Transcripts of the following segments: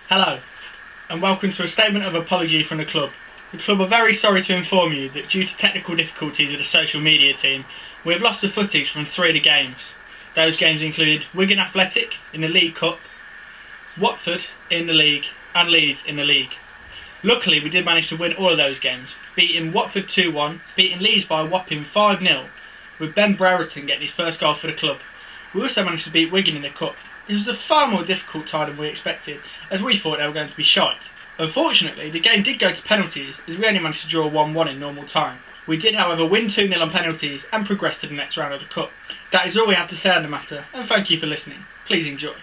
Hello, and welcome to a statement of apology from the club. The club are very sorry to inform you that due to technical difficulties with the social media team, we have lost the footage from 3 of the games. Those games included Wigan Athletic in the League Cup, Watford in the league, and Leeds in the league. Luckily, we did manage to win all of those games, beating Watford 2-1, beating Leeds by a whopping 5-0, with Ben Brereton getting his first goal for the club. We also managed to beat Wigan in the Cup. It was a far more difficult tie than we expected, as we thought they were going to be shite. Unfortunately, the game did go to penalties, as we only managed to draw 1-1 in normal time. We did, however, win 2-0 on penalties and progress to the next round of the Cup. That is all we have to say on the matter, and thank you for listening. Please enjoy.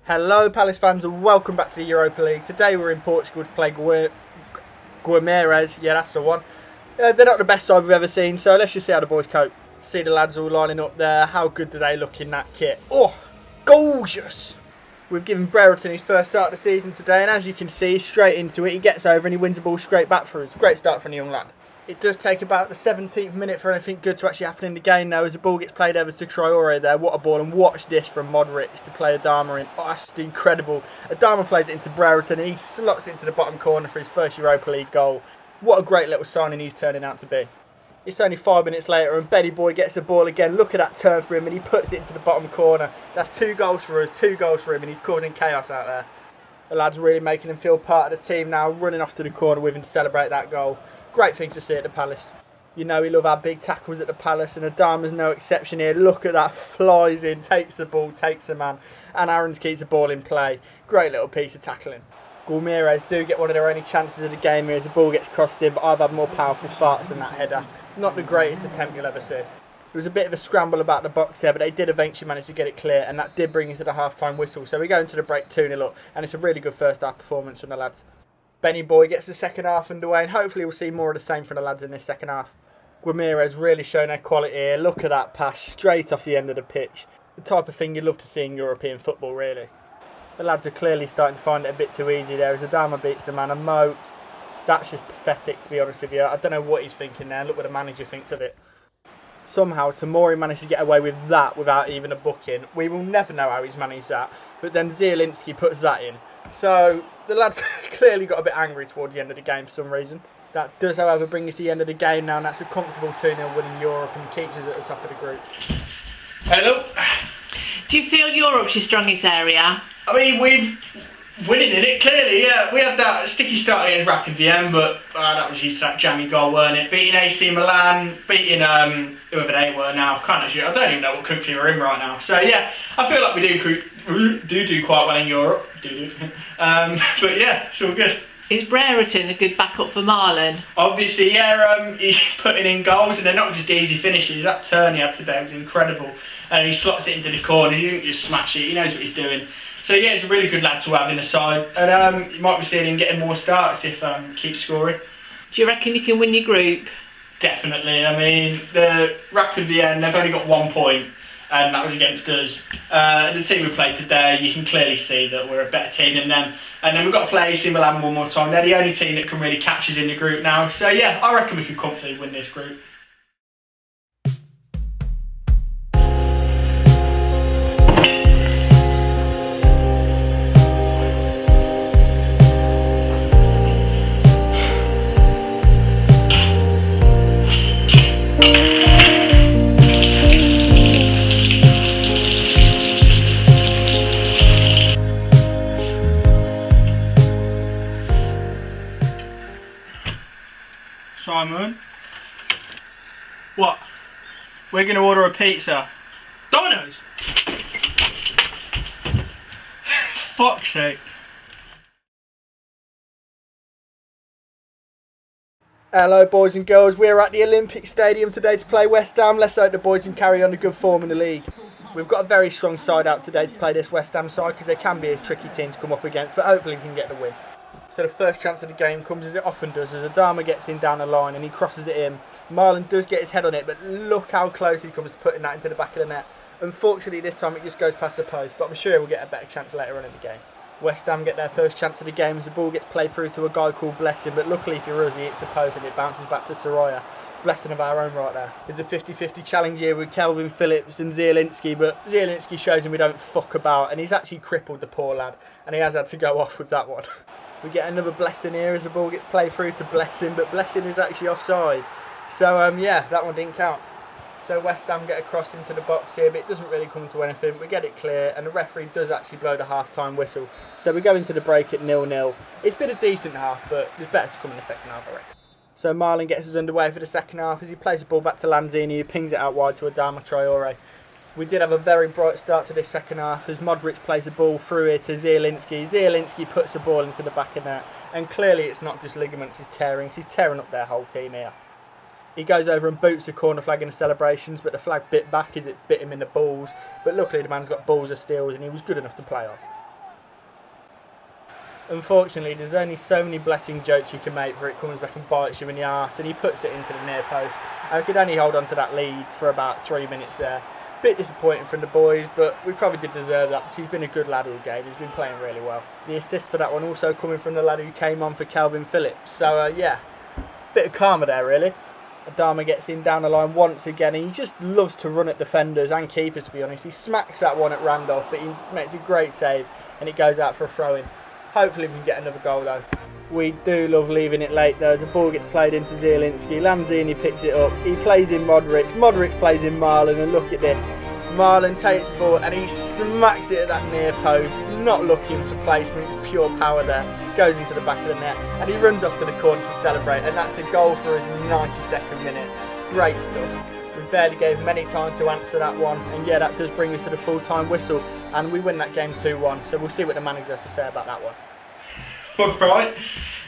Hello Palace fans and welcome back to the Europa League. Today we're in Portugal to play Guimarães. Yeah, that's the one. They're not the best side we've ever seen, so let's just see how the boys cope. See the lads all lining up there. How good do they look in that kit? Oh, gorgeous! We've given Brereton his first start of the season today, and as you can see, straight into it, he gets over and he wins the ball straight back for us. Great start from the young lad. It does take about the 17th minute for anything good to actually happen in the game now, as the ball gets played over to Traore there. What a ball, and watch this from Modric to play Adama in. Oh, that's just incredible. Adama plays it into Brereton and he slots it into the bottom corner for his first Europa League goal. What a great little signing he's turning out to be. It's only 5 minutes later and Benny Boy gets the ball again. Look at that turn for him and he puts it into the bottom corner. That's 2 goals for us, 2 goals for him, and he's causing chaos out there. The lads really making him feel part of the team now, running off to the corner with him to celebrate that goal. Great things to see at the Palace. You know we love our big tackles at the Palace, and Adama's no exception here. Look at that, flies in, takes the ball, takes the man, and Aarons keeps the ball in play. Great little piece of tackling. Guimarães do get one of their only chances of the game here as the ball gets crossed in, but I've had more powerful farts than that header. Not the greatest attempt you'll ever see. There was a bit of a scramble about the box there, but they did eventually manage to get it clear, and that did bring us to the half-time whistle. So we go into the break 2-0 up, and it's a really good first-half performance from the lads. Benny Boy gets the second half underway, and hopefully we'll see more of the same from the lads in this second half. Guimarães really showing their quality here. Look at that pass, straight off the end of the pitch. The type of thing you'd love to see in European football, really. The lads are clearly starting to find it a bit too easy there as Adama beats the man, and Mo, that's just pathetic to be honest with you. I don't know what he's thinking there. Look what the manager thinks of it. Somehow Tomori managed to get away with that without even a booking. We will never know how he's managed that, but then Zielinski puts that in. So the lads clearly got a bit angry towards the end of the game for some reason. That does, however, bring us to the end of the game now, and that's a comfortable 2-0 win in Europe and keeps us at the top of the group. Hello. Do you feel Europe's your strongest area? I mean, we've winning in it, clearly, yeah. We had that sticky start against Rapid Vienna, but that was due to that jammy goal, weren't it? Beating AC Milan, beating whoever they were now, kind of. I don't even know what country we're in right now. So yeah, I feel like we do quite well in Europe. But yeah, it's all good. Is Brereton a good backup for Marlon? Obviously, yeah. He's putting in goals, and they're not just easy finishes. That turn he had today was incredible. And he slots it into the corners. He didn't just smash it. He knows what he's doing. So yeah, it's a really good lad to have in the side, and you might be seeing him getting more starts if he keeps scoring. Do you reckon you can win your group? Definitely. I mean, the Rapid Vienna, they've only got 1 point, and that was against us. The team we played today, you can clearly see that we're a better team than them. And then we've got to play AC Milan one more time. They're the only team that can really catch us in the group now. So yeah, I reckon we can comfortably win this group. Simon? What? We're going to order a pizza. Domino's? Fuck's sake. Hello boys and girls, we're at the Olympic Stadium today to play West Ham. Let's hope the boys can carry on a good form in the league. We've got a very strong side out today to play this West Ham side because they can be a tricky team to come up against, but hopefully we can get the win. So the first chance of the game comes, as it often does, as Adama gets in down the line and he crosses it in. Marlon does get his head on it, but look how close he comes to putting that into the back of the net. Unfortunately this time it just goes past the post, but I'm sure we'll get a better chance later on in the game. West Ham get their first chance of the game as the ball gets played through to a guy called Blessing, but luckily for us he hits the post and it bounces back to Soraya. Blessing of our own right there. There's a 50-50 challenge here with Calvin Phillips and Zielinski, but Zielinski shows him we don't fuck about, and he's actually crippled the poor lad, and he has had to go off with that one. We get another Blessing here as the ball gets played through to Blessing, but Blessing is actually offside. So yeah, that one didn't count. So West Ham get a cross into the box here, but it doesn't really come to anything. We get it clear, and the referee does actually blow the half-time whistle. So we go into the break at 0-0. It's been a decent half, but there's better to come in the second half, I reckon. So Marlon gets us underway for the second half as he plays the ball back to Lanzini, who pings it out wide to Adama Traore. We did have a very bright start to this second half as Modric plays the ball through here to Zielinski. Zielinski puts the ball into the back of net, and clearly it's not just ligaments he's tearing up their whole team here. He goes over and boots the corner flag in the celebrations, but the flag bit back as it bit him in the balls. But luckily the man's got balls of steel and he was good enough to play on. Unfortunately, there's only so many Blessing jokes you can make before it comes back and bites you in the arse, and he puts it into the near post. And we could only hold on to that lead for about 3 minutes there. Bit disappointing from the boys, but we probably did deserve that because he's been a good lad all game. He's been playing really well. The assist for that one also coming from the lad who came on for Calvin Phillips. So yeah, bit of karma there really. Adama gets in down the line once again, and he just loves to run at defenders and keepers, to be honest. He smacks that one at Randolph, but he makes a great save and it goes out for a throw-in. Hopefully we can get another goal though. We do love leaving it late though. The ball gets played into Zielinski. Lanzini picks it up. He plays in Modric. Modric plays in Marlon, and look at this. Marlon takes the ball and he smacks it at that near post. Not looking for placement, pure power there. Goes into the back of the net and he runs off to the corner to celebrate, and that's a goal for his 92nd minute. Great stuff. We barely gave him any time to answer that one, and yeah, that does bring us to the full-time whistle, and we win that game 2-1. So we'll see what the manager has to say about that one. Right.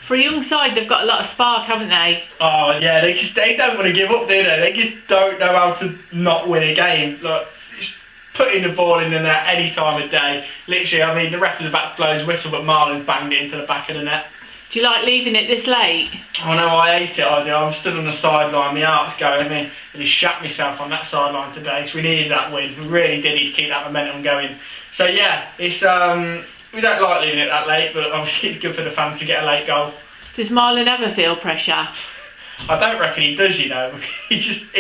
For a young side, they've got a lot of spark, haven't they? Oh yeah, they don't want to give up, do they? They just don't know how to not win a game. Like, just putting the ball in the net any time of day. Literally, I mean, the ref was about to blow his whistle, but Marlon banged it into the back of the net. Do you like leaving it this late? Oh no, I hate it, I do. I'm stood on the sideline, my heart's going. I really shat myself on that sideline today, so we needed that win. We really did need to keep that momentum going. So yeah, it's we don't like leaving it that late, but obviously it's good for the fans to get a late goal. Does Marlon ever feel pressure? I don't reckon he does, you know. He could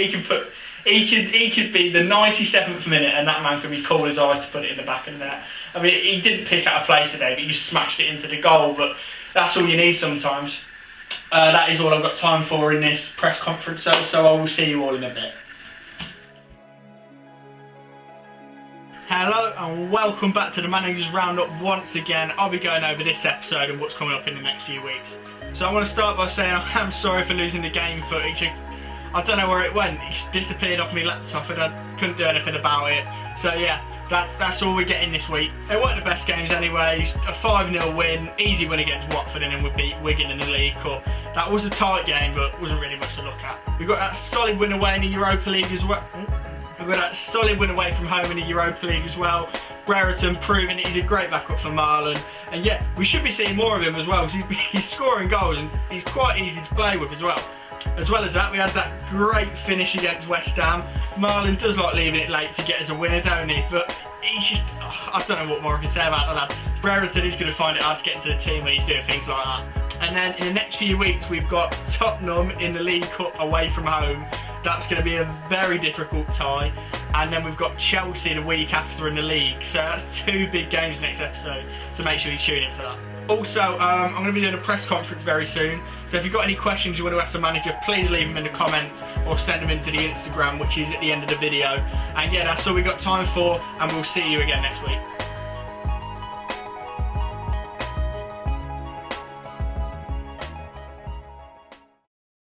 be the 97th minute and that man could be cool as ice to put it in the back of the net. I mean, he didn't pick out a play today, but he just smashed it into the goal, but that's all you need sometimes. That is all I've got time for in this press conference, so I will see you all in a bit. Hello and welcome back to the Managers Roundup once again. I'll be going over this episode and what's coming up in the next few weeks. So I want to start by saying I am sorry for losing the game footage. I don't know where it went. It disappeared off my laptop and I couldn't do anything about it. So yeah, that's all we're getting this week. They weren't the best games anyways. A 5-0 win, easy win against Watford, and then we beat Wigan in the League Cup. That was a tight game, but wasn't really much to look at. We got that solid win away in the Europa League as well. We've got that solid win away from home in the Europa League as well. Brereton proving that he's a great backup for Marlon. And yeah, we should be seeing more of him as well, because he's scoring goals and he's quite easy to play with as well. As well as that, we had that great finish against West Ham. Marlon does like leaving it late to get us a winner, don't he? But he's just, I don't know what more I can say about that. Brereton is going to find it hard to get into the team when he's doing things like that. And then in the next few weeks, we've got Tottenham in the League Cup away from home. That's going to be a very difficult tie. And then we've got Chelsea the week after in the league. So that's 2 big games next episode. So make sure you tune in for that. Also, I'm going to be doing a press conference very soon. So if you've got any questions you want to ask the manager, please leave them in the comments or send them into the Instagram, which is at the end of the video. And yeah, that's all we've got time for, and we'll see you again next week.